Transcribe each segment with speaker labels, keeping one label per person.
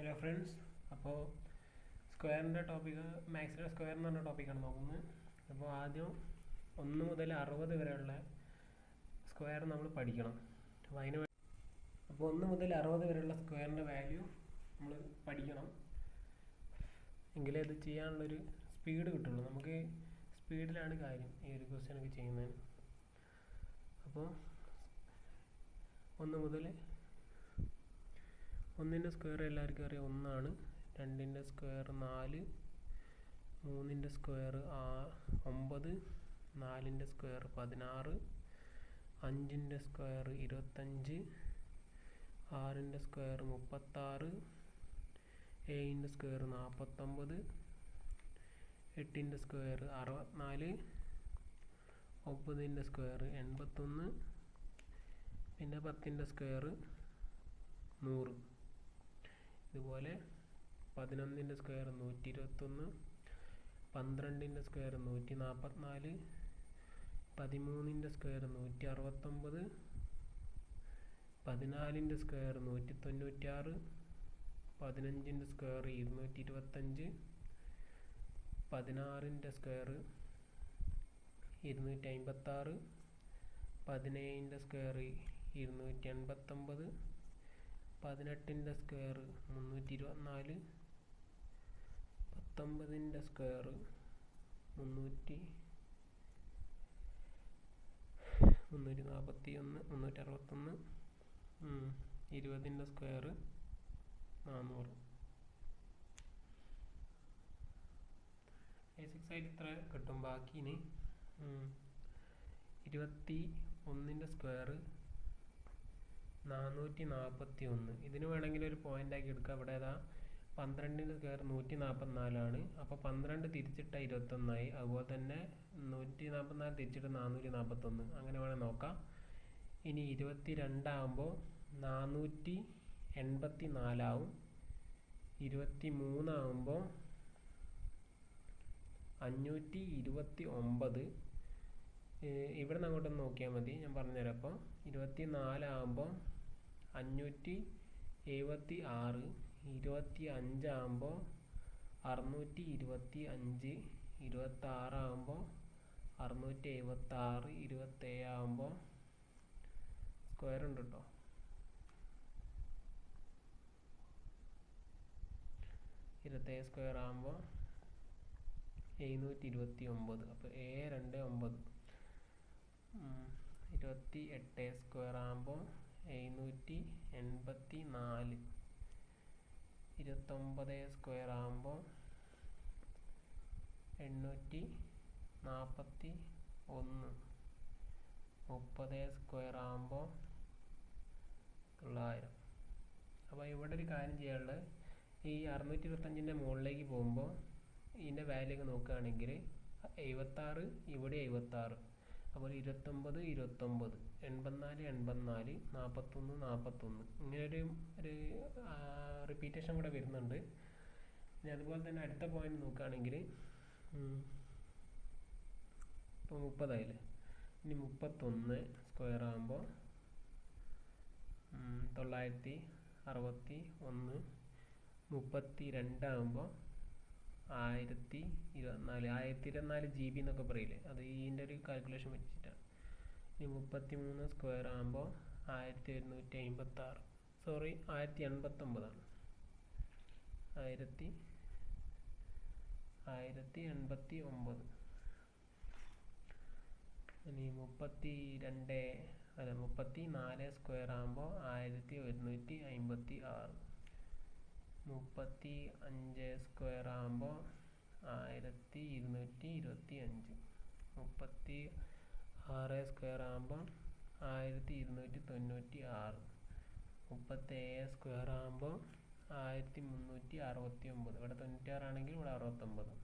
Speaker 1: Hello friends, അപ്പോൾ സ്ക്വയറിൻ്റെ topic മാത്സിലെ square എന്ന് പറഞ്ഞ ടോപ്പിക്കാണ് നോക്കുന്നത്. അപ്പോൾ ആദ്യം 1 മുതൽ 60 വരെയുള്ള സ്ക്വയർ നമ്മൾ പഠിക്കണം. അപ്പോൾ 1 മുതൽ 60 വരെയുള്ള സ്ക്വയറിൻ്റെ വാല്യൂ നമ്മൾ പഠിക്കണം. എങ്കിലേ ഇത് ചെയ്യാനുള്ളൊരു സ്പീഡ് കിട്ടുള്ളൂ. നമുക്ക് സ്പീഡിലാണ് കാര്യം ഈ ഒരു ക്വസ്റ്റ്യനൊക്കെ ചെയ്യുന്നതിന്. അപ്പോൾ 1 മുതൽ 1ൻ്റെ സ്ക്വയർ എല്ലാവർക്കും അറിയാം 1 ആണ്. 2ൻ്റെ സ്ക്വയർ 4, 3ൻ്റെ സ്ക്വയർ 9, 4ൻ്റെ സ്ക്വയർ 16, 5ൻ്റെ സ്ക്വയർ 25, 6ൻ്റെ സ്ക്വയർ 36, 7ൻ്റെ സ്ക്വയർ 49, 8ൻ്റെ സ്ക്വയർ 64, 9ൻ്റെ സ്ക്വയർ 81, പിന്നെ 10ൻ്റെ സ്ക്വയർ 100. ഇതുപോലെ 11ൻ്റെ സ്ക്വയർ 121, 12ൻ്റെ സ്ക്വയർ 144, 13ൻ്റെ സ്ക്വയർ 169, 14ൻ്റെ സ്ക്വയർ 196, 15ൻ്റെ സ്ക്വയർ 225, 16ൻ്റെ സ്ക്വയർ 256, 17ൻ്റെ സ്ക്വയർ 289, 18ൻ്റെ സ്ക്വയർ 324, 19ൻ്റെ സ്ക്വയർ 341, 361, 20ൻ്റെ സ്ക്വയർ 400. ബേസിക്സ് ആയിട്ട് ഇത്ര കിട്ടും. ബാക്കിന് 21ൻ്റെ സ്ക്വയർ 441. ഇതിന് വേണമെങ്കിൽ ഒരു പോയിന്റ് ആക്കി എടുക്കാം. ഇവിടെ ഏതാ 12ൻ്റെ സ്ക്വയർ 144 അപ്പോൾ 12 തിരിച്ചിട്ട 21 അതുപോലെ തന്നെ 144 തിരിച്ചിട്ട് 441. അങ്ങനെ വേണേൽ നോക്കാം. ഇനി 22 ആകുമ്പോൾ 484 ആവും. 23 ആകുമ്പോൾ 529. ഇവിടെ നിന്ന് അങ്ങോട്ടൊന്ന് നോക്കിയാൽ മതി, ഞാൻ പറഞ്ഞുതരാം. അപ്പോൾ 24 ആകുമ്പോൾ 576, 25 ആകുമ്പോൾ 625, 26 ആകുമ്പോൾ 676, 27 ആകുമ്പോൾ സ്ക്വയർ ഉണ്ട് കേട്ടോ. 27 സ്ക്വയർ ആകുമ്പോൾ 729. അപ്പോൾ 729. 28 സ്ക്വയർ ആകുമ്പോൾ 784. 29 സ്ക്വയർ ആകുമ്പോൾ 841. 30 സ്ക്വയർ ആകുമ്പോൾ 900. അപ്പോൾ ഇവിടെ ഒരു കാര്യം ചെയ്യാനുള്ളത്, ഈ 625ൻ്റെ മുകളിലേക്ക് പോകുമ്പോൾ ഇതിൻ്റെ വാല്യൂ ഒക്കെ നോക്കുകയാണെങ്കിൽ 76, ഇവിടെ 76, അപ്പോൾ 29, 29, 84, 84, 41, 41. ഇങ്ങനെ ഒരു റിപ്പീറ്റേഷൻ കൂടെ വരുന്നുണ്ട്. ഇനി അതുപോലെ തന്നെ അടുത്ത പോയിന്റ് നോക്കുകയാണെങ്കിൽ ഇപ്പോൾ 30 ആയില്ലേ. ഇനി 31 സ്ക്വയർ ആകുമ്പോൾ 961. 32 ആകുമ്പോൾ 1024 GB എന്നൊക്കെ പറയില്ലേ, അത് ഇതിൻ്റെ ഒരു കാൽക്കുലേഷൻ വെച്ചിട്ടാണ്. ഇനി 33 സ്ക്വയർ ആകുമ്പോൾ 1156. സോറി, 1089 ആണ്. 1089. ഇനി 34 സ്ക്വയർ ആകുമ്പോൾ 1156. 35 സ്ക്വയർ ആകുമ്പോൾ 1225. 36 സ്ക്വയർ ആകുമ്പോൾ 1296. 37 സ്ക്വയർ ആകുമ്പോൾ 1369. ഇവിടെ 96 ആണെങ്കിൽ ഇവിടെ 69.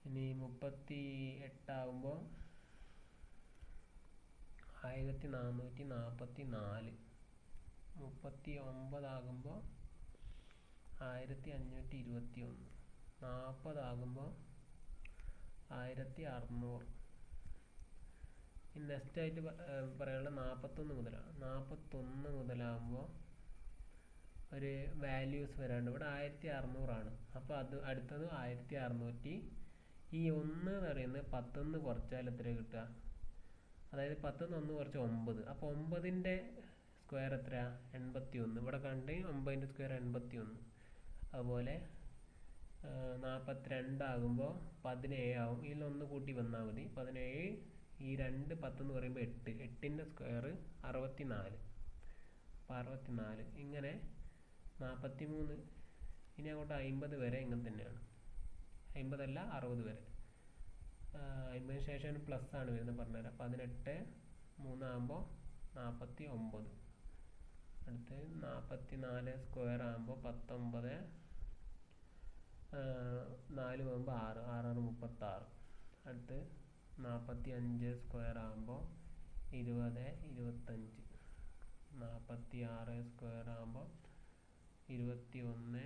Speaker 1: ഇനി 38 ആകുമ്പോൾ 1444. 39 ആകുമ്പോൾ 1521. 40 ആകുമ്പോൾ 1600. ഇനി നെക്സ്റ്റ് ആയിട്ട് പറയാനുള്ളത് 41 മുതലാണ്. 41 മുതലാകുമ്പോൾ ഒരു വാല്യൂസ് വരാണ്ട്. ഇവിടെ 1600 അപ്പോൾ അത് അടുത്തത് 1600. ഈ 1 എന്ന് പറയുന്നത് 10 കുറച്ചാൽ എത്ര കിട്ടുക? അതായത് 10 1 കുറച്ച് 9. അപ്പോൾ 9ന്റെ സ്ക്വയർ എത്ര? 81. ഇവിടെ കണ്ട് 9ന്റെ സ്ക്വയർ 81. അതുപോലെ 42 ആകുമ്പോൾ 17 ആവും. ഇതിൽ 1 കൂട്ടി വന്നാൽ മതി. 17 ഈ 2 10 എന്ന് പറയുമ്പോൾ 8. 8ന്റെ സ്ക്വയർ 64. അപ്പോൾ 64 ഇങ്ങനെ 43. ഇനി അങ്ങോട്ട് 50 വരെ ഇങ്ങനെ തന്നെയാണ്. 50 അല്ല 60 വരെ. 50 ശേഷം പ്ലസ് ആണ് വരുന്നത്, പറഞ്ഞുതരാം. 18 3 ആകുമ്പോൾ 49. അടുത്ത് 44 സ്ക്വയർ ആകുമ്പോൾ 19. 4 പോകുമ്പോൾ 6. 6 36. അടുത്ത് 45 സ്ക്വയർ ആകുമ്പോൾ 20 25. 46 സ്ക്വയർ ആകുമ്പോൾ 21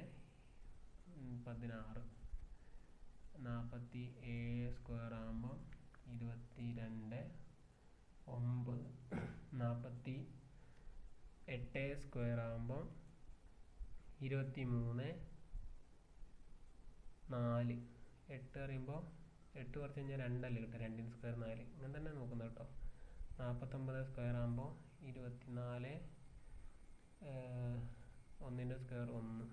Speaker 1: 16. 47 സ്ക്വയർ ആകുമ്പോൾ 22 9. 48 സ്ക്വയർ ആകുമ്പോൾ 23 4. 8 പറയുമ്പോൾ 8 കുറച്ച് കഴിഞ്ഞാൽ 2 അല്ലേ കിട്ടുക? 2ന്റെ സ്ക്വയർ 4. ഇങ്ങനെ തന്നെ നോക്കുന്നത് കേട്ടോ. 49 സ്ക്വയർ ആകുമ്പോൾ 24. 1ന്റെ സ്ക്വയർ 1.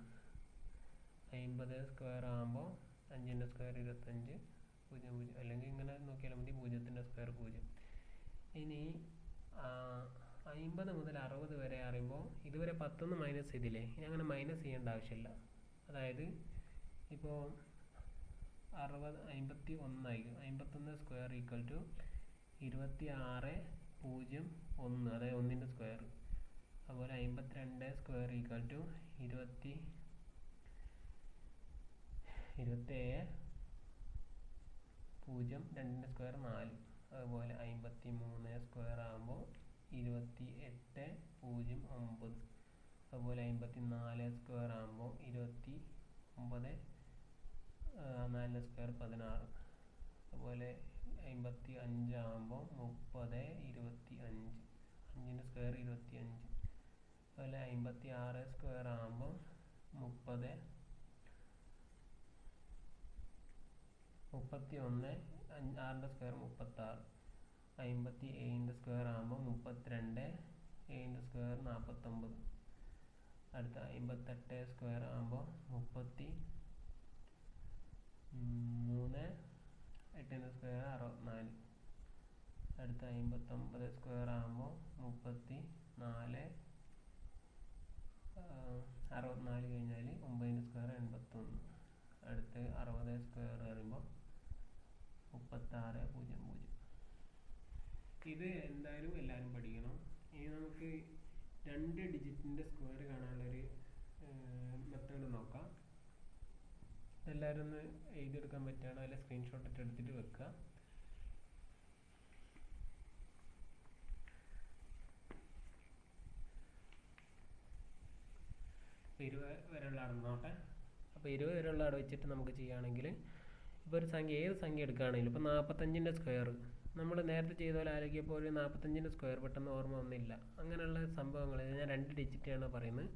Speaker 1: 50 സ്ക്വയർ ആകുമ്പോൾ 5ന്റെ സ്ക്വയർ 25. 0 0 അല്ലെങ്കിൽ ഇങ്ങനെ നോക്കിയാൽ മതി. 0ന്റെ സ്ക്വയർ 0. ഇനി 50 മുതൽ 60 വരെ അറിയുമ്പോൾ ഇതുവരെ 10 മൈനസ് ചെയ്തില്ലേ? ഇനി അങ്ങനെ മൈനസ് ചെയ്യേണ്ട ആവശ്യമില്ല. അതായത് ഇപ്പോൾ 51 ആയിരിക്കും. 51 സ്ക്വയർ ഈക്വൽ ടു 26 0 1, അതായത് 1ന്റെ സ്ക്വയർ. അതുപോലെ 52 സ്ക്വയർ ഈക്വൽ ടു 27 0 2ന്റെ സ്ക്വയർ 4. അതുപോലെ 53 സ്ക്വയർ ആകുമ്പോൾ 28 0 9. അതുപോലെ 54 സ്ക്വയർ ആകുമ്പോൾ 29. 4ന്റെ സ്ക്വയർ 16. അതുപോലെ 55 ആകുമ്പോൾ 30 25. 5ന്റെ സ്ക്വയർ 25. അതുപോലെ 56 സ്ക്വയർ ആകുമ്പോൾ 30 31. 6ന്റെ സ്ക്വയർ 36. 57ന്റെ സ്ക്വയർ ആകുമ്പോൾ 32. 7ന്റെ സ്ക്വയർ 49. അടുത്ത 58 സ്ക്വയർ ആകുമ്പോൾ 33. 8ന്റെ സ്ക്വയർ 64. അടുത്ത 59 സ്ക്വയർ ആകുമ്പോൾ 34. 64 കഴിഞ്ഞാൽ 9ന്റെ സ്ക്വയർ 81. അടുത്ത് 60 സ്ക്വയർ പറയുമ്പോൾ 36 0 0. ഇത് എന്തായാലും എല്ലാവരും പഠിക്കണം. ഇനി നമുക്ക് 2 ഡിജിറ്റിൻ്റെ സ്ക്വയർ കാണാനുള്ളൊരു മെത്തേഡ് നോക്കാം. എല്ലാവരും ഒന്ന് എഴുതിയെടുക്കാൻ പറ്റുകയാണോ? അതിൽ സ്ക്രീൻഷോട്ട് ഇട്ട് എടുത്തിട്ട് വെക്കുക. അപ്പോൾ 20 വരെയുള്ള അടന്നോട്ടെ. അപ്പോൾ 20 വരെയുള്ള അവിടെ വെച്ചിട്ട് നമുക്ക് ചെയ്യുകയാണെങ്കിൽ ഇപ്പോൾ ഒരു സംഖ്യ, ഏത് സംഖ്യ എടുക്കുകയാണെങ്കിലും ഇപ്പോൾ 45ന്റെ സ്ക്വയർ നമ്മൾ നേരത്തെ ചെയ്ത പോലെ ആലോചിക്കുമ്പോൾ ഒരു 45ന്റെ സ്ക്വയർ പെട്ടെന്ന് ഓർമ്മ ഒന്നുമില്ല. അങ്ങനെയുള്ള സംഭവങ്ങൾ ഞാൻ 2 ഡിജിറ്റാണ് പറയുന്നത്.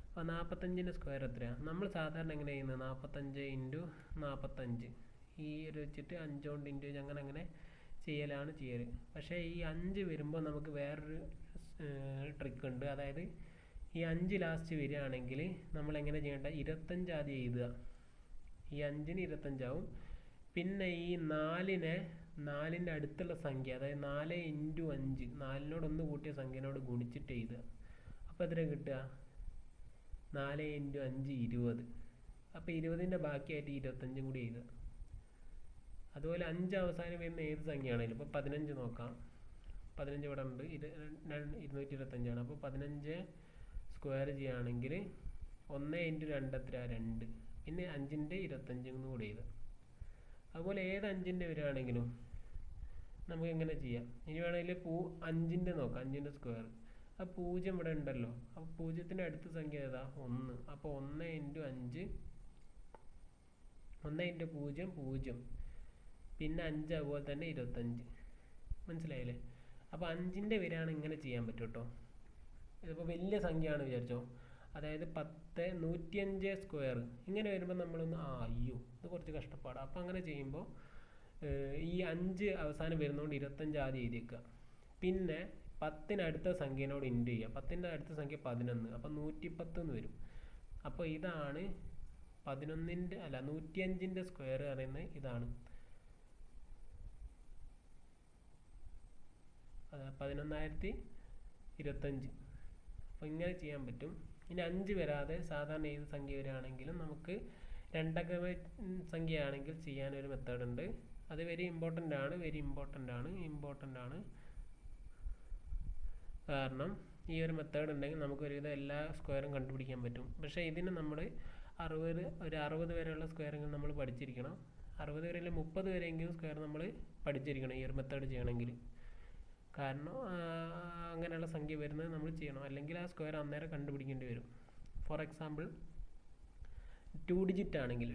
Speaker 1: അപ്പോൾ 45ന്റെ സ്ക്വയർ എത്രയാണ്? നമ്മൾ സാധാരണ എങ്ങനെ ചെയ്യുന്നത്? 45 ഇൻറ്റു 45 ഈ ഒരു വെച്ചിട്ട് 5 കൊണ്ട് ഇൻറ്റു അങ്ങനെ ചെയ്യലാണ് ചെയ്യൽ. പക്ഷേ ഈ 5 വരുമ്പോൾ നമുക്ക് വേറൊരു ട്രിക്ക് ഉണ്ട്. അതായത് ഈ 5 ലാസ്റ്റ് വരികയാണെങ്കിൽ നമ്മൾ എങ്ങനെ ചെയ്യേണ്ട? 25 ആദ്യം എഴുതുക. ഈ 5ന് 25 ആവും. പിന്നെ ഈ 4ൻ്റെ അടുത്തുള്ള സംഖ്യ, അതായത് 4 ഇൻറ്റു 5, 4നോട് 1 കൂട്ടിയ സംഖ്യനോട് ഗുണിച്ചിട്ട് എഴുതുക. അപ്പോൾ എത്ര കിട്ടുക? 4 ഇൻറ്റു 5 20. അപ്പോൾ 20ൻ്റെ ബാക്കിയായിട്ട് 25 കൂടി എഴുതുക. അതുപോലെ 5 അവസാനം വരുന്ന ഏത് സംഖ്യയാണെങ്കിലും ഇപ്പോൾ 15 നോക്കാം. 15 ഇവിടെ ഉണ്ട്. 225 ആണ്. അപ്പോൾ 15 സ്ക്വയർ ചെയ്യുകയാണെങ്കിൽ 1 ഇൻറ്റു 2 എത്ര? 2. പിന്നെ 5ൻ്റെ 25 കൂടി എഴുതുക. അതുപോലെ ഏത് 5ൻ്റെ വരികയാണെങ്കിലും നമുക്ക് എങ്ങനെ ചെയ്യാം? ഇനി വേണമെങ്കിൽ 5ൻ്റെ നോക്കാം. 5ൻ്റെ സ്ക്വയർ. ആ 0 ഇവിടെ ഉണ്ടല്ലോ. അപ്പോൾ 0ത്തിൻ്റെ അടുത്ത സംഖ്യ ഏതാ? 1. അപ്പോൾ 1 ഇൻറ്റു 5 1 ഇൻറ്റു 0 0. പിന്നെ 5 അതുപോലെ തന്നെ 25. മനസ്സിലായില്ലേ? അപ്പോൾ 5ൻ്റെ വരികയാണ് ഇങ്ങനെ ചെയ്യാൻ പറ്റും കേട്ടോ. ഇതിപ്പോൾ വലിയ സംഖ്യയാണ് വിചാരിച്ചോ. അതായത് 105 സ്ക്വയർ ഇങ്ങനെ വരുമ്പോൾ നമ്മളൊന്ന് അയ്യോ ഇത് കുറച്ച് കഷ്ടപ്പാടാണ്. അപ്പോൾ അങ്ങനെ ചെയ്യുമ്പോൾ ഈ 5 അവസാനം വരുന്നതുകൊണ്ട് 25 ആദ്യം എഴുതിയേക്കുക. പിന്നെ 10 അടുത്ത സംഖ്യനോട് ഇൻറ്റു ചെയ്യുക. 10 അടുത്ത സംഖ്യ 11, അപ്പോൾ 110 എന്ന് വരും. അപ്പോൾ ഇതാണ് 105 സ്ക്വയർ പറയുന്നത് ഇതാണ്. 11,025. അപ്പോൾ ഇങ്ങനെ ചെയ്യാൻ പറ്റും. ഇനി 5 വരാതെ സാധാരണ ഏത് സംഖ്യ വരികയാണെങ്കിലും നമുക്ക് 2 സംഖ്യയാണെങ്കിൽ ചെയ്യാനൊരു മെത്തേഡ് ഉണ്ട്. അത് വെരി ഇമ്പോർട്ടൻ്റ് ആണ്. കാരണം ഈ ഒരു മെത്തേഡ് ഉണ്ടെങ്കിൽ നമുക്ക് ഒരുവിധം എല്ലാ സ്ക്വയറും കണ്ടുപിടിക്കാൻ പറ്റും. പക്ഷേ ഇതിന് നമ്മൾ 60 വരെയുള്ള സ്ക്വയറുകൾ നമ്മൾ പഠിച്ചിരിക്കണം. 60 വരെ അല്ലെങ്കിൽ 30 വരെയെങ്കിലും സ്ക്വയർ നമ്മൾ പഠിച്ചിരിക്കണം ഈ ഒരു മെത്തേഡ് ചെയ്യണമെങ്കിൽ. കാരണം അങ്ങനെയുള്ള സംഖ്യ വരുന്നത് നമ്മൾ ചെയ്യണം, അല്ലെങ്കിൽ ആ സ്ക്വയർ അന്നേരം കണ്ടുപിടിക്കേണ്ടി വരും. ഫോർ എക്സാമ്പിൾ 2 ഡിജിറ്റ് ആണെങ്കിൽ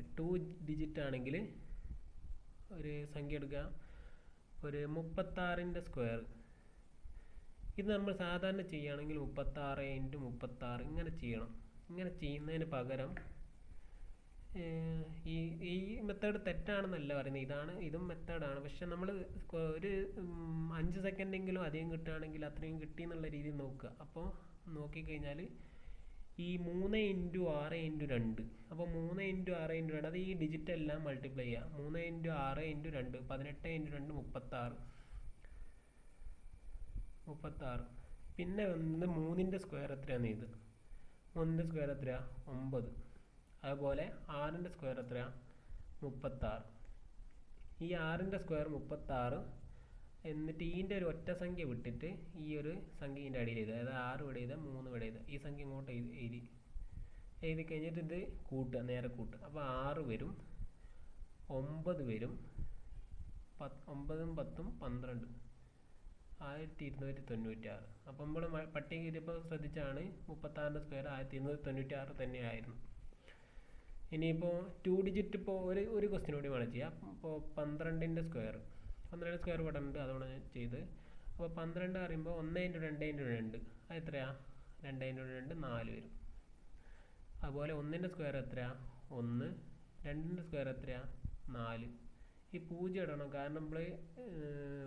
Speaker 1: ഒരു സംഖ്യ എടുക്കുക, ഒരു 36ൻ്റെ സ്ക്വയർ. ഇത് നമ്മൾ സാധാരണ ചെയ്യുകയാണെങ്കിൽ 36 × 36 ഇങ്ങനെ ചെയ്യണം. ഇങ്ങനെ ചെയ്യുന്നതിന് പകരം ഈ മെത്തേഡ് തെറ്റാണെന്നല്ല പറയുന്നത്, ഇതും മെത്തേഡാണ്. പക്ഷെ നമ്മൾ ഒരു 5 സെക്കൻഡെങ്കിലും അധികം കിട്ടുകയാണെങ്കിൽ അത്രയും കിട്ടി എന്നുള്ള രീതിയിൽ നോക്കുക. അപ്പോൾ നോക്കിക്കഴിഞ്ഞാൽ ഈ 3 × 6 × 2, അപ്പോൾ 3 × 6 × 2 അത് ഈ ഡിജിറ്റ് എല്ലാം മൾട്ടിപ്ലൈ ചെയ്യുക. 3 × 6 × 2 18 × 2 36. പിന്നെ വന്ന് 3ൻ്റെ സ്ക്വയർ എത്രയാണെന്ന് ഇത് 3ൻ്റെ സ്ക്വയർ എത്രയാ 9. അതുപോലെ 6ൻ്റെ സ്ക്വയർ എത്രയാ 36. ഈ 6ൻ്റെ സ്ക്വയർ 36. എന്നിട്ട് ഇതിൻ്റെ ഒരു ഒറ്റ സംഖ്യ വിട്ടിട്ട് ഈ ഒരു സംഖ്യ ഇതിൻ്റെ അടിയിൽ എഴുതുക. അതായത് 6 ഇവിടെ എഴുതുക, 3 ഇവിടെ എഴുതുക. ഈ സംഖ്യ ഇങ്ങോട്ട് എഴുതി കഴിഞ്ഞിട്ട് ഇത് കൂട്ടുക, നേരെ കൂട്ടുക. അപ്പോൾ 6 വരും, 9 വരും, 9ഉം 10ഉം 12, 1296. അപ്പം നമ്മൾ പട്ടിക എഴുതിയപ്പോൾ ശ്രദ്ധിച്ചാണ് 36ൻ്റെ സ്ക്വയർ 1296 തന്നെയായിരുന്നു. ഇനിയിപ്പോൾ 2 ഡിജിറ്റ് ഇപ്പോൾ ഒരു ക്വസ്റ്റ്യൻ കൂടി വേണം ചെയ്യാം. ഇപ്പോൾ 12ൻ്റെ സ്ക്വയർ ഇവിടെ ഉണ്ട്, അതുകൊണ്ട് ഞാൻ ചെയ്ത്. അപ്പോൾ 12 പറയുമ്പോൾ 1 × 2 × 2 അത് എത്രയാ 2 × 2 4 വരും. അതുപോലെ 1ൻ്റെ സ്ക്വയർ എത്രയാ 1, 2ൻ്റെ സ്ക്വയർ എത്രയാ 4. ഈ 0 ഇടണം, കാരണം നമ്മൾ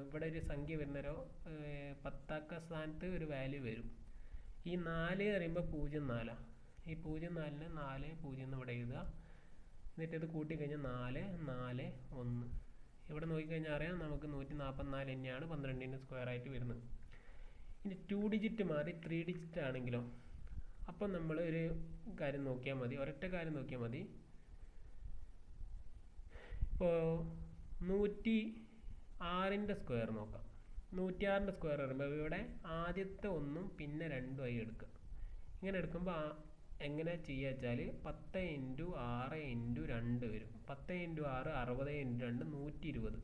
Speaker 1: ഇവിടെ ഒരു സംഖ്യ വരുന്നേരോ 10ാം സ്ഥാനത്ത് ഒരു വാല്യൂ വരും. ഈ 4 പറയുമ്പോൾ 04. ഈ 04ന് 4 0 എന്ന് ഇവിടെ എഴുതുക. എന്നിട്ട് ഇത് കൂട്ടിക്കഴിഞ്ഞാൽ 4 4 1. ഇവിടെ നോക്കിക്കഴിഞ്ഞാൽ അറിയാം നമുക്ക് 144 തന്നെയാണ് 12ൻ്റെ സ്ക്വയർ ആയിട്ട് വരുന്നത്. ഇനി 2 ഡിജിറ്റ് മാറി 3 ഡിജിറ്റ് ആണെങ്കിലോ, അപ്പം നമ്മൾ ഒരു കാര്യം നോക്കിയാൽ മതി, ഒരൊറ്റ കാര്യം നോക്കിയാൽ മതി. ഇപ്പോൾ 106ൻ്റെ സ്ക്വയർ നോക്കാം. 106ൻ്റെ സ്ക്വയർ പറയുമ്പോൾ ഇവിടെ ആദ്യത്തെ 1ഉം പിന്നെ 2ഉം ആയി എടുക്കുക. ഇങ്ങനെ എടുക്കുമ്പോൾ എങ്ങനെ ചെയ്യുക വെച്ചാൽ 10 × 6 × 2 വരും. 10 × 6 60 × 2 120.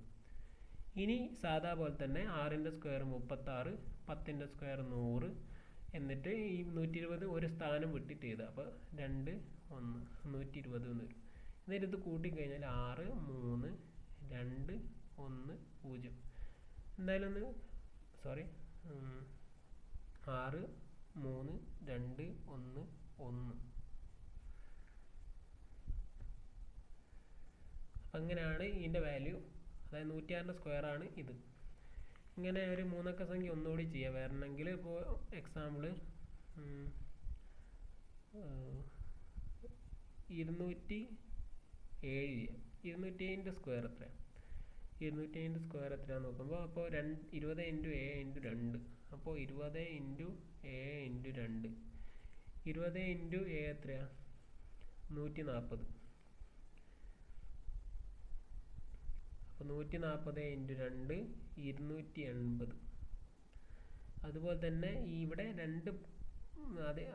Speaker 1: ഇനി സാധാ പോലെ തന്നെ 6ൻ്റെ സ്ക്വയർ 36, 10ൻ്റെ സ്ക്വയർ 100. എന്നിട്ട് ഈ 120 ഒരു സ്ഥാനം വിട്ടിട്ട് ചെയ്താൽ അപ്പോൾ 2 1 120 എന്ന് വരും. എന്നിട്ട് ഇത് കൂട്ടിക്കഴിഞ്ഞാൽ 6 3 2 1 0. എന്തായാലും 6 3 2 1 1. അപ്പം അങ്ങനെയാണ് ഇതിൻ്റെ വാല്യൂ. അതായത് 106ൻ്റെ സ്ക്വയർ ആണ് ഇത്. ഇങ്ങനെ ഒരു 3 അക്ക സംഖ്യ ഒന്നുകൂടി ചെയ്യാം. വരണമെങ്കിൽ ഇപ്പോൾ എക്സാമ്പിൾ 207 ചെയ്യാം. 207ൻ്റെ സ്ക്വയർ എത്രയാണ് 207ൻ്റെ സ്ക്വയർ എത്രയാണെന്ന് നോക്കുമ്പോൾ അപ്പോൾ 20 × A × 2. അപ്പോൾ 20 × A × 2. 20 × A എത്രയാണ് 140. അപ്പോൾ 140 × 2 280. അതുപോലെ തന്നെ ഇവിടെ 2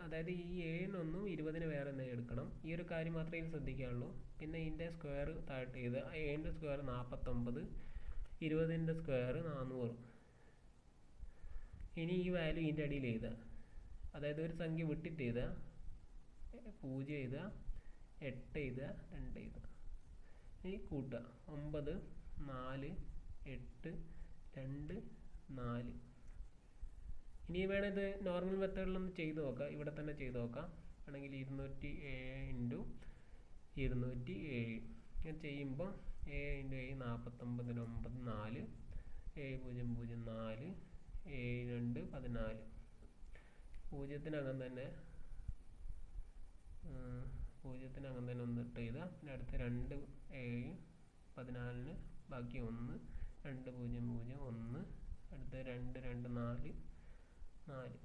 Speaker 1: അതായത് ഈ 7-നൊന്നും 20-ന് വേറെ എന്തെങ്കിലും എടുക്കണം. ഈ ഒരു കാര്യം മാത്രമേ ഇത് ശ്രദ്ധിക്കാനുള്ളൂ. പിന്നെ ഇതിൻ്റെ സ്ക്വയർ താഴോട്ട് ചെയ്ത് 7ൻ്റെ സ്ക്വയർ 49, 20ൻ്റെ സ്ക്വയർ 400. ഇനി ഈ വാല്യൂ ഇതിൻ്റെ അടിയിൽ എഴുതുക. അതായത് ഒരു സംഖ്യ വിട്ടിട്ട് എഴുതുക, 0 എഴുതുക, 8 എഴുതുക, 2 എഴുതുക. ഇനി കൂട്ടുക 9 4 8 2 4. ഇനി വേണം ഇത് നോർമൽ മെത്തേഡിലൊന്ന് ചെയ്ത് നോക്കാം, ഇവിടെ തന്നെ ചെയ്ത് നോക്കാം. ആണെങ്കിൽ 207 × 207 ഇങ്ങനെ ചെയ്യുമ്പോൾ 7 × 7 49 9 4 7004 72 14 പൂജ്യത്തിനകം തന്നെ ഒന്ന് ഇട്ട് ചെയ്താൽ പിന്നെ അടുത്ത് 2 7 14 ബാക്കി 1 2 0 0 1 അടുത്ത 2 2 4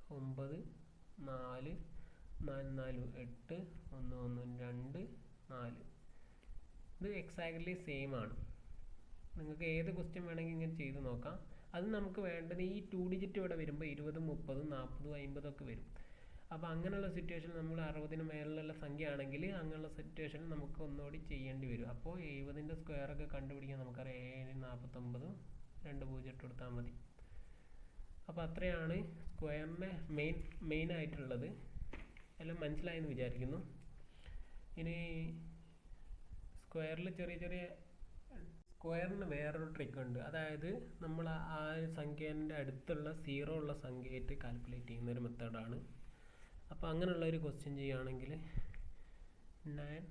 Speaker 1: 4 9 4 4 4 8 1 1 2 4 ഇത് എക്സാക്ട്ലി സെയിം ആണ്. നിങ്ങൾക്ക് ഏത് ക്വസ്റ്റ്യൻ വേണമെങ്കിൽ ഇങ്ങനെ ചെയ്ത് നോക്കാം. അത് നമുക്ക് വേണ്ടത് ഈ 2 ഡിജിറ്റ് ഇവിടെ വരുമ്പോൾ 20 30 40 50 ഒക്കെ വരും. അപ്പോൾ അങ്ങനെയുള്ള സിറ്റുവേഷനിൽ നമ്മൾ 60-ന് മേലുള്ള സംഖ്യ ആണെങ്കിൽ അങ്ങനെയുള്ള സിറ്റുവേഷനിൽ നമുക്ക് ഒന്നുകൂടി ചെയ്യേണ്ടി വരും. അപ്പോൾ 70ൻ്റെ സ്ക്വയർ ഒക്കെ കണ്ടുപിടിക്കാൻ നമുക്കറിയാം 7 49 2 0 ഇട്ട് കൊടുത്താൽ മതി. അപ്പോൾ അത്രയാണ് സ്ക്വയറിൻ്റെ മെയിൻ ആയിട്ടുള്ളത്. എല്ലാം മനസ്സിലായെന്ന് വിചാരിക്കുന്നു. ഇനി സ്ക്വയറിൽ സ്ക്വയറിന് വേറൊരു ട്രിക്ക് ഉണ്ട്. അതായത് നമ്മൾ ആ സംഖ്യേൻ്റെ അടുത്തുള്ള 0 ഉള്ള സംഖ്യയായിട്ട് കാൽക്കുലേറ്റ് ചെയ്യുന്നൊരു മെത്തേഡാണ്. അപ്പോൾ അങ്ങനെയുള്ള ഒരു ക്വസ്റ്റ്യൻ ചെയ്യുകയാണെങ്കിൽ 9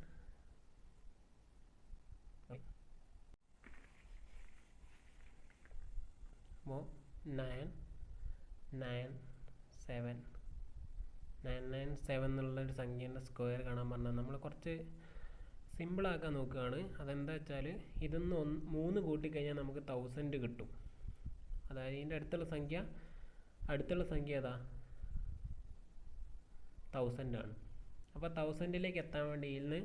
Speaker 1: 997 എന്നുള്ളൊരു സംഖ്യേൻ്റെ സ്ക്വയർ കാണാൻ പറഞ്ഞാൽ നമ്മൾ കുറച്ച് സിമ്പിളാക്കാൻ നോക്കുകയാണ്. അതെന്താ വെച്ചാൽ ഇതൊന്ന് 3 കൂട്ടിക്കഴിഞ്ഞാൽ നമുക്ക് 1000 കിട്ടും. അതായത് ഇതിൻ്റെ അടുത്തുള്ള സംഖ്യ ഏതാ 1000 ആണ്. അപ്പോൾ 1000ലേക്ക് എത്താൻ വേണ്ടി ഇതിന്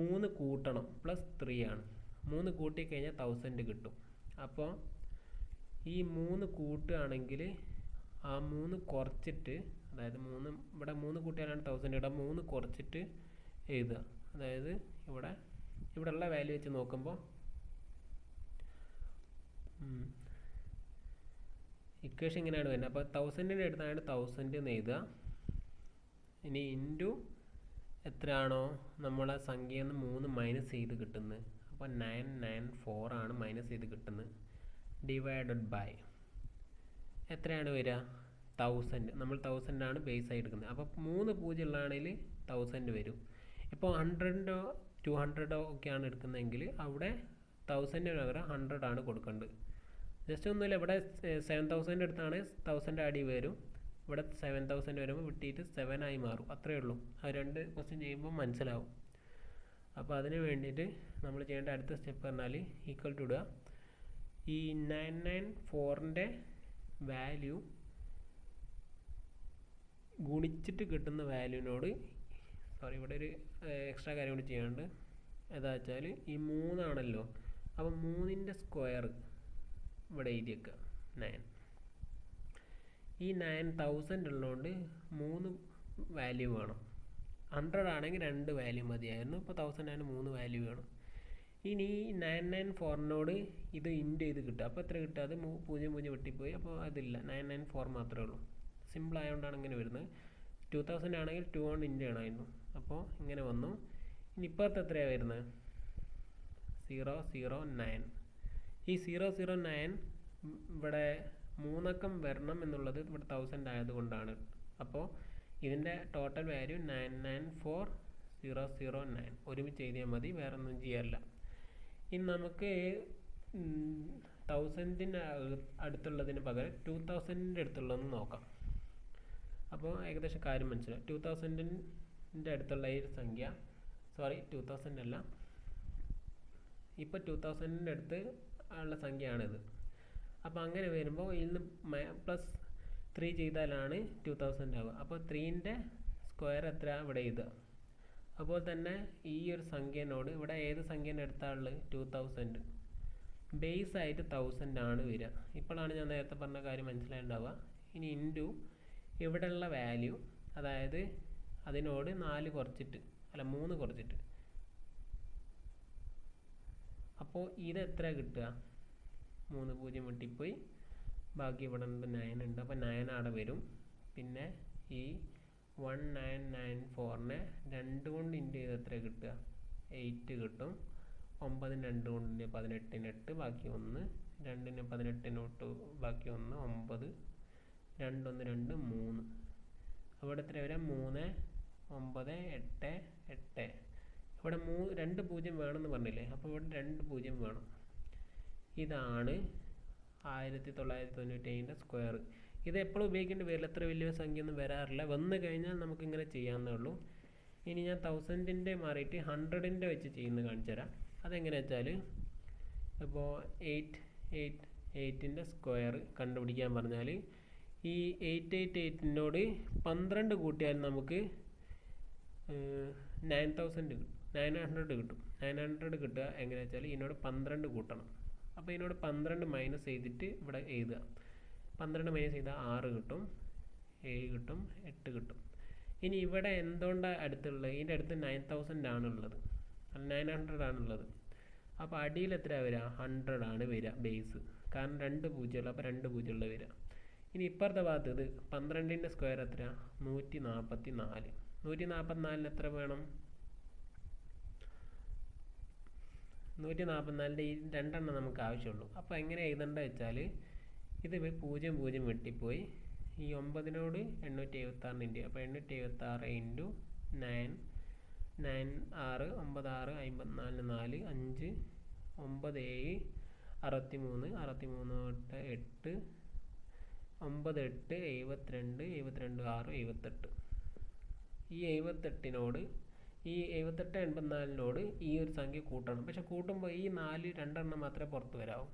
Speaker 1: 3 കൂട്ടണം +3 ആണ്. 3 കൂട്ടിക്കഴിഞ്ഞാൽ 1000 കിട്ടും. അപ്പോൾ ഈ 3 കൂട്ടുകയാണെങ്കിൽ ആ 3 കുറച്ചിട്ട്, അതായത് ഇവിടെ 3 കൂട്ടിയാലാണ് 1000 കിട്ടുക. 3 കുറച്ചിട്ട് എഴുതുക. അതായത് ഇവിടെയുള്ള വാല്യൂ വെച്ച് നോക്കുമ്പോൾ ഇക്വേഷൻ ഇങ്ങനെയാണ് വരുന്നത്. അപ്പോൾ 1000ൻ്റെ അടുത്താണ് 1000 എന്ന് എഴുതുക. ഇനി ഇൻറ്റു എത്രയാണോ നമ്മളെ സംഖ്യയിൽ നിന്ന് 3 മൈനസ് ചെയ്ത് കിട്ടുന്നത്. അപ്പോൾ 994 ആണ് മൈനസ് ചെയ്ത് കിട്ടുന്നത്. ഡിവൈഡഡ് ബൈ എത്രയാണ് വരിക 1000. നമ്മൾ 1000 ആണ് ബേസ് ആയി എടുക്കുന്നത്. അപ്പോൾ 3 പൂജ്യം ഉള്ളതാണെങ്കിൽ 1000 വരും. ഇപ്പോൾ 100 200 ഒക്കെയാണ് എടുക്കുന്നതെങ്കിൽ അവിടെ 1000 പകരം 100 ആണ് കൊടുക്കേണ്ടത്. ജസ്റ്റ് ഒന്നുമില്ല, ഇവിടെ 7000 അടുത്താണ് 1000 ആഡ് വരും. ഇവിടെ 7000 വരുമ്പോൾ വിട്ടിട്ട് 7 ആയി മാറും. അത്രയേ ഉള്ളൂ. അത് 2 ക്വസ്റ്റ്യൻ ചെയ്യുമ്പോൾ മനസ്സിലാവും. അപ്പോൾ അതിന് വേണ്ടിയിട്ട് നമ്മൾ ചെയ്യേണ്ട അടുത്ത സ്റ്റെപ്പ് പറഞ്ഞാൽ ഈക്വൽ ടു ഇടുക. ഈ 994ൻ്റെ വാല്യൂ ഗുണിച്ചിട്ട് കിട്ടുന്ന വാല്യൂവിനോട്, ഇവിടെ ഒരു എക്സ്ട്രാ കാര്യം കൂടി ചെയ്യാനുണ്ട്. എന്താ വെച്ചാൽ ഈ 3 ആണല്ലോ, അപ്പോൾ 3ൻ്റെ സ്ക്വയർ ഇവിടെ എഴുതി വെക്കുക 9. ഈ 9000 ഉള്ളതുകൊണ്ട് 3 വാല്യൂ വേണം. 100 ആണെങ്കിൽ 2 വാല്യൂ മതിയായിരുന്നു. ഇപ്പോൾ 1000 ആണെങ്കിൽ 3 വാല്യൂ വേണം. ഇനി 994നോട് ഇത് ഇൻറ്റു ചെയ്ത് കിട്ടുക. അപ്പോൾ എത്ര കിട്ടുക? അത് 0 വെട്ടിപ്പോയി. അപ്പോൾ അതില്ല, 994 മാത്രമേ ഉള്ളൂ. സിമ്പിൾ ആയതുകൊണ്ടാണ് ഇങ്ങനെ വരുന്നത്. 2000 ആണെങ്കിൽ 2 കൊണ്ട് ഇൻറ്റു ചെയ്യണമായിരുന്നു. അപ്പോൾ ഇങ്ങനെ വന്നു. ഇനി ഇപ്പോഴത്തെ എത്രയാണ് വരുന്നത്? 009. ഈ 009 ഇവിടെ 3 അക്കം വരണം എന്നുള്ളത് ഇവിടെ 1000 ആയതുകൊണ്ടാണ്. അപ്പോൾ ഇതിൻ്റെ ടോട്ടൽ വാല്യൂ 994009. ഒരുമിച്ച് എഴുതിയാൽ മതി, വേറെ ഒന്നും ചെയ്യാറില്ല. ഇനി നമുക്ക് 1000ൻ്റെ അടുത്തുള്ളതിന് പകരം 2000ൻ്റെ അടുത്തുള്ളതെന്ന് നോക്കാം. അപ്പോൾ ഏകദേശം കാര്യം മനസ്സിലായി. 2000ൻ്റെ അടുത്തുള്ള ഈ സംഖ്യ, 2000 അല്ല, ഇപ്പോൾ 2000ൻ്റെ അടുത്ത് ഉള്ള സംഖ്യയാണിത്. അപ്പോൾ അങ്ങനെ വരുമ്പോൾ ഇതിൽ +3 ചെയ്താലാണ് 2000 ആവുക. അപ്പോൾ 3ൻ്റെ സ്ക്വയർ എത്ര ഇവിടെ എഴുതുക. അപ്പോൾ തന്നെ ഈ ഒരു സംഖ്യനോട് ഇവിടെ ഏത് സംഖ്യേൻ്റെ അടുത്താണുള്ളത്? 2000. ബേസ് ആയിട്ട് 1000 ആണ് വരിക. ഇപ്പോഴാണ് ഞാൻ നേരത്തെ പറഞ്ഞ കാര്യം മനസ്സിലായിട്ടുണ്ടാവുക. ഇനി ഇൻറ്റു ഇവിടെയുള്ള വാല്യൂ, അതായത് അതിനോട് 3 കുറച്ചിട്ട്, അപ്പോൾ ഇത് എത്ര കിട്ടുക? 3 0 വെട്ടിപ്പോയി, ബാക്കി ഇവിടെ ഉണ്ട് 9 ഉണ്ട്. അപ്പോൾ 9 അവിടെ വരും. പിന്നെ ഈ 1994നെ 2 കൊണ്ട് ഇൻറ്റു ചെയ്ത് എത്ര കിട്ടുക? 8 കിട്ടും. 9 2 കൊണ്ട് 18 8, ബാക്കി 1. 2 18 ബാക്കി 1 9. 2 1 2 3. അവിടെ എത്ര വരാം 3 9 8 8. ഇവിടെ 2 0 വേണമെന്ന് പറഞ്ഞില്ലേ, അപ്പോൾ ഇവിടെ 2 0 വേണം. ഇതാണ് 1997 സ്ക്വയർ. ഇത് എപ്പോഴും ഉപയോഗിക്കേണ്ടി വരില്ല, എത്ര വലിയ സംഖ്യ ഒന്നും വരാറില്ല. വന്നു കഴിഞ്ഞാൽ നമുക്ക് ഇങ്ങനെ ചെയ്യാവുന്നേ ഉള്ളൂ. ഇനി ഞാൻ 1000ൻ്റെ മാറിയിട്ട് 100ൻ്റെ വെച്ച് ചെയ്യുന്നത് കാണിച്ചു തരാം. അതെങ്ങനെയാ വെച്ചാൽ, ഇപ്പോൾ 888ൻ്റെ സ്ക്വയർ കണ്ടുപിടിക്കാൻ പറഞ്ഞാൽ ഈ 888നോട് 12 കൂട്ടിയാൽ നമുക്ക് 900 കിട്ടും. 900 കിട്ടുക എങ്ങനെയാ വെച്ചാൽ ഇതിനോട് 12 കൂട്ടണം. അപ്പോൾ ഇതിനോട് 12 മൈനസ് ചെയ്തിട്ട് ഇവിടെ എഴുതുക. 12 മൈനസ് ചെയ്താൽ 6 കിട്ടും, 7 കിട്ടും, 8 കിട്ടും. ഇനി ഇവിടെ എന്തുകൊണ്ടാണ് അടുത്തുള്ളത്? ഇതിൻ്റെ അടുത്ത് 9000 ആണുള്ളത്, 900 ആണുള്ളത്. അപ്പോൾ അടിയിൽ എത്ര വരിക? 100 ആണ് വരിക ബേസ്. കാരണം 2 പൂജ്യമുള്ള, അപ്പോൾ 2 പൂജ്യമുള്ള വരിക. ഇനി ഇപ്പുറത്തെ ഭാഗത്ത് ഇത് 12ൻ്റെ സ്ക്വയർ എത്ര? 144. 144 എത്ര വേണം? 144ൻ്റെ ഈ 2 എണ്ണം നമുക്ക് ആവശ്യമുള്ളൂ. അപ്പോൾ എങ്ങനെ എഴുതേണ്ടത് വെച്ചാൽ, ഇത് 0 0 വെട്ടിപ്പോയി. ഈ 9നോട് 876 ഉണ്ട്. അപ്പോൾ 876 ഇൻറ്റു 9 9 6 9 6 54 4 5 9 7 63 63 8 9 8 72 72 6 78. ഈ 78നോട് ഈ 78 84നോട് ഈ ഒരു സംഖ്യ കൂട്ടണം. പക്ഷെ കൂട്ടുമ്പോൾ ഈ 4 2 മാത്രമേ പുറത്ത് വരാവൂ.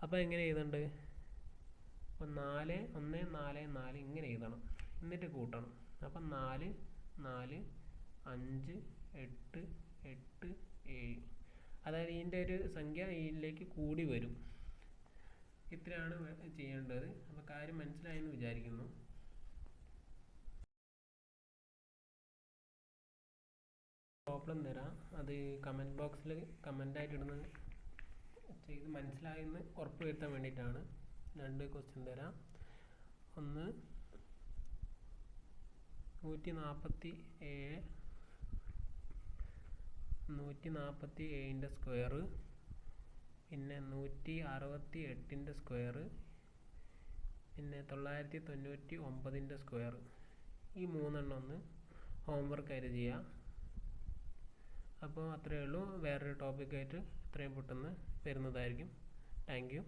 Speaker 1: അപ്പോൾ എങ്ങനെ എഴുതണ്ട്? അപ്പോൾ 4 1 4 4 ഇങ്ങനെ എഴുതണം, എന്നിട്ട് കൂട്ടണം. അപ്പം 4 4 5 8 8 7. അതായത് ഇതിൻ്റെ ഒരു സംഖ്യ ഇതിലേക്ക് കൂടി വരും. ഇത്രയാണ് ചെയ്യേണ്ടത്. അപ്പോൾ കാര്യം മനസ്സിലായെന്ന് വിചാരിക്കുന്നു. പ്രോബ്ലം തരാം, അത് കമൻറ്റ് ബോക്സിൽ കമൻ്റായിട്ട് ഇടുന്ന ചെയ്ത് മനസ്സിലായെന്ന് ഉറപ്പ് വരുത്താൻ വേണ്ടിയിട്ടാണ്. 2 ക്വസ്റ്റ്യൻ തരാം. ഒന്ന് 147ൻ്റെ സ്ക്വയർ, പിന്നെ 168ൻ്റെ സ്ക്വയർ, പിന്നെ 999ൻ്റെ സ്ക്വയർ. ഈ 3 എണ്ണം ഒന്ന് ഹോംവർക്കായിട്ട് ചെയ്യുക. അപ്പോൾ അത്രയേ ഉള്ളൂ. വേറൊരു ടോപ്പിക്കായിട്ട് എത്രയും പെട്ടെന്ന് വരുന്നതായിരിക്കും. Thank you.